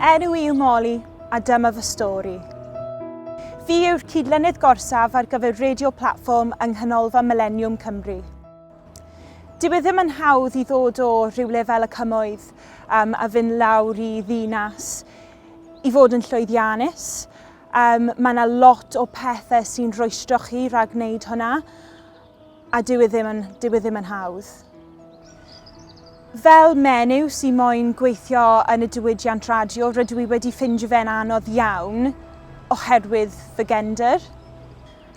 enw i yw Molly a dyma fy stori. Fi yw'r cydlynydd gorsaf ar gyfer radio platfform yng nghanolfa Millennium Cymru. Dyw e ddim yn hawdd i ddod o rhywle fel y cymoedd a fynd lawr i ddinas i fod yn llwyddiannus. Mae yna lot o pethau sy'n rwystro chi rhag wneud hwnna a dyw e ddim yn hawdd. Fel menyw sy'n moyn gweithio yn y diwydiant radio, rydw i wedi ffindio fe'n anodd iawn oherwydd fy gender.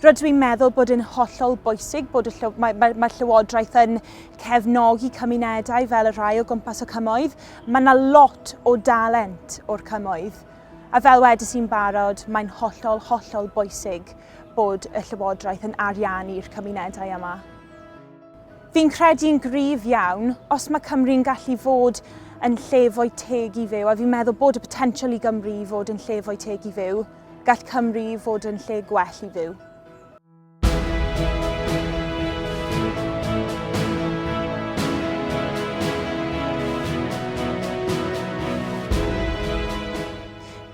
Rydw i'n meddwl bod yn hollol bwysig bod mae llywodraeth yn cefnogi cymunedau fel y rhai o gwmpas y cymoedd. Mae yna lot o dalent o'r cymoedd. A fel wedais i'n barod, mae'n hollol bwysig bod y llywodraeth yn ariannu'r cymunedau yma. Fi'n credu'n gryf iawn os mae Cymru'n gallu fod yn lle fwy teg i fyw, a fi'n meddwl bod y potensial i Gymru i fod yn lle fwy teg i fyw, gall Cymru fod yn lle gwell i fyw.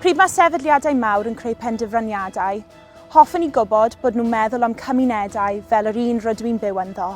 Pryd mae sefydliadau mawr yn creu penderfyniadau, hoffwn i gwybod bod nhw'n meddwl am cymunedau fel yr un rydw i'n byw ynddo.